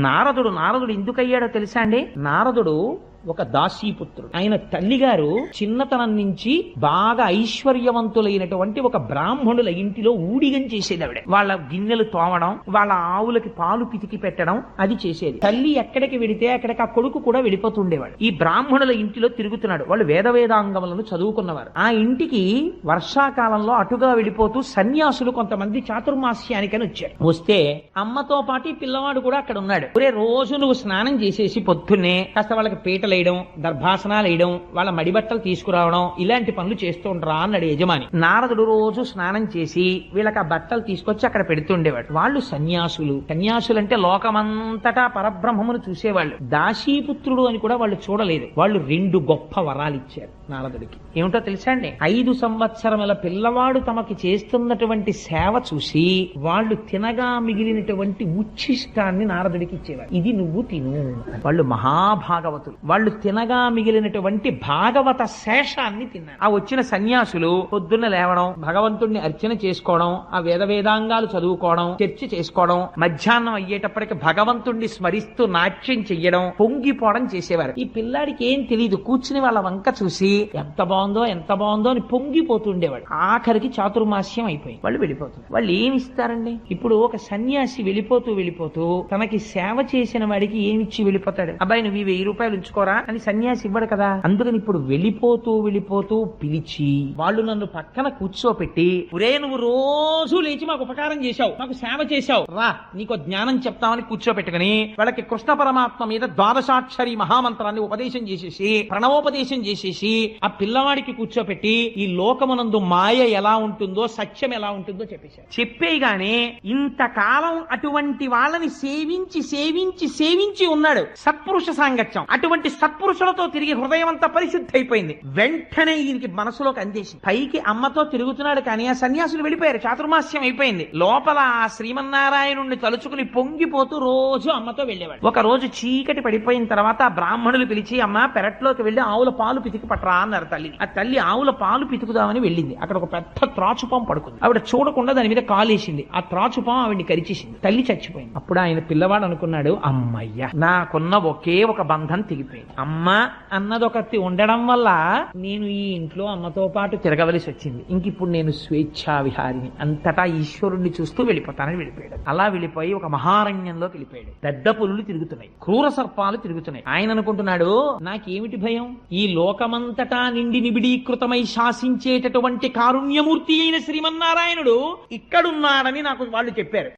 నారదుడు ఎందుకయ్యాడో తెలుసా అండి? నారదుడు ఒక దాసీపుత్రుడు. ఆయన తల్లిగారు చిన్నతనం నుంచి బాగా ఐశ్వర్యవంతులైనటువంటి ఒక బ్రాహ్మణుల ఇంటిలో ఊడిగం చేసేది ఆవిడ. వాళ్ళ గిన్నెలు తోమడం, వాళ్ళ ఆవులకి పాలు పితికి పెట్టడం అది చేసేది. తల్లి ఎక్కడికి వెడితే అక్కడికి ఆ కొడుకు కూడా వెళ్ళిపోతుండేవాడు. ఈ బ్రాహ్మణుల ఇంటిలో తిరుగుతున్నాడు. వాళ్ళు వేదాంగములను చదువుకున్నవారు. ఆ ఇంటికి వర్షాకాలంలో అటుగా వెళ్ళిపోతూ సన్యాసులు కొంతమంది చాతుర్మాస్యానికని వచ్చారు. వస్తే అమ్మతో పాటు ఈ పిల్లవాడు కూడా అక్కడ ఉన్నాడు. ఒరే, రోజు నువ్వు స్నానం చేసేసి పొద్దున్నే కాస్త వాళ్ళకి పీటలు వేయడం, దర్భాసనాలు వేయడం, వాళ్ళ మడిబట్టలు తీసుకురావడం, ఇలాంటి పనులు చేస్తుండ్రా అన్నాడు యజమాని. నారదుడు రోజు స్నానం చేసి వీళ్ళకి ఆ బట్టలు తీసుకొచ్చి అక్కడ పెడుతుండేవాడు. వాళ్ళు సన్యాసులంటే లోకమంతటా పరబ్రహ్మమును చూసేవాళ్ళు. దాసీపుత్రుడు అని కూడా వాళ్ళు చూడలేదు. వాళ్ళు 2 గొప్ప వరాలు ఇచ్చారు నారదుడికి. ఏమిటో తెలుసా అండి? 5 సంవత్సరముల పిల్లవాడు తమకి చేస్తున్నటువంటి సేవ చూసి వాళ్ళు తినగా మిగిలినటువంటి ఉచ్ఛిష్టాన్ని నారదుడికి ఇచ్చేవారు. ఇది నువ్వు తిను. వాళ్ళు మహాభాగవతులు. వాళ్ళు తినగా మిగిలినటువంటి భాగవత శేషాన్ని తిన్నారు. ఆ వచ్చిన సన్యాసులు పొద్దున్న లేవడం, భగవంతుడిని అర్చన చేసుకోవడం, ఆ వేదాంగాలు చదువుకోవడం, చర్చ చేసుకోవడం, మధ్యాహ్నం అయ్యేటప్పటికి భగవంతుడిని స్మరిస్తూ నాట్యం చెయ్యడం, పొంగిపోవడం చేసేవారు. ఈ పిల్లాడికి ఏం తెలియదు. కూర్చుని వాళ్ళ వంక చూసి ఎంత బాగుందో అని పొంగిపోతుండేవాడు. ఆఖరికి చాతుర్మాస్యం అయిపోయింది. వాళ్ళు వెళ్ళిపోతున్నారు. వాళ్ళు ఏమి ఇస్తారండి? ఇప్పుడు ఒక సన్యాసి వెళ్ళిపోతూ తనకి సేవ చేసిన వాడికి ఏమిచ్చి వెళ్ళిపోతాడు? అబ్బాయి, నువ్వు 1000 రూపాయలు ఉంచుకోరా అని సన్యాసి ఇవ్వడు కదా. అందుకని ఇప్పుడు వెళ్ళిపోతూ పిలిచి వాళ్ళు నన్ను పక్కన కూర్చోపెట్టి, ఒరే, నువ్వు రోజు లేచి మాకు ఉపకారం చేశావు, మాకు సేవ చేశావు, రా నీకు జ్ఞానం చెప్తామని కూర్చోపెట్టుకుని వాళ్ళకి కృష్ణ పరమాత్మ మీద ద్వాదశాక్షరి మహామంత్రాన్ని ఉపదేశం చేసేసి, ప్రణవోపదేశం చేసేసి, ఆ పిల్లవాడికి కూర్చోపెట్టి ఈ లోకమునందు మాయ ఎలా ఉంటుందో, సత్యం ఎలా ఉంటుందో చెప్పేశారు. చెప్పేగానే ఇంతకాలం అటువంటి వాళ్ళని సేవించి ఉన్నాడు. సత్పురుష సాంగత్యం. అటువంటి సత్పురుషులతో తిరిగి హృదయం అంతా పరిశుద్ధి అయిపోయింది. వెంటనే ఈయనకి మనసులోకి అందేసింది. పైకి అమ్మతో తిరుగుతున్నాడు కానీ ఆ సన్యాసులు వెళ్ళిపోయారు. చాతుర్మాస్యం అయిపోయింది. లోపల ఆ శ్రీమన్నారాయణుణ్ణి తలుచుకుని పొంగిపోతూ రోజు అమ్మతో వెళ్ళేవాడు. ఒక రోజు చీకటి పడిపోయిన తర్వాత ఆ బ్రాహ్మణులు పిలిచి, అమ్మ, పెరట్లోకి వెళ్లి ఆవుల పాలు పితికి పట్టరా అన్నారు తల్లిని. ఆ తల్లి ఆవుల పాలు పితుకుదామని వెళ్ళింది. అక్కడ ఒక పెద్ద త్రాచుపాం పడుకుంది. ఆవిడ చూడకుండా దాని మీద కాలేసింది. ఆ త్రాచుపాం ఆవిడ్ని కరిచేసింది. తల్లి చచ్చిపోయింది. అప్పుడు ఆయన పిల్లవాడు అనుకున్నాడు, అమ్మయ్య, నాకున్న ఒకే ఒక బంధం తెగిపోయింది. అమ్మ అన్నదొకటి ఉండడం వల్ల నేను ఈ ఇంట్లో అమ్మతో పాటు తిరగవలసి వచ్చింది. ఇంకిప్పుడు నేను స్వేచ్ఛా విహారిని, అంతటా ఈశ్వరుణ్ణి చూస్తూ వెళ్ళిపోతానని వెళ్ళిపోయాడు. అలా వెళ్ళిపోయి ఒక మహారణ్యంలోకి వెళ్ళిపోయాడు. పెద్ద పులులు తిరుగుతున్నాయి, క్రూర సర్పాలు తిరుగుతున్నాయి. ఆయన అనుకుంటున్నాడు, నాకేమిటి భయం? ఈ లోకమంతటా నిండి నిబిడీకృతమై శాసించేటటువంటి కారుణ్యమూర్తి అయిన శ్రీమన్నారాయణుడు ఇక్కడున్నాడని నాకు వాళ్ళు చెప్పారు.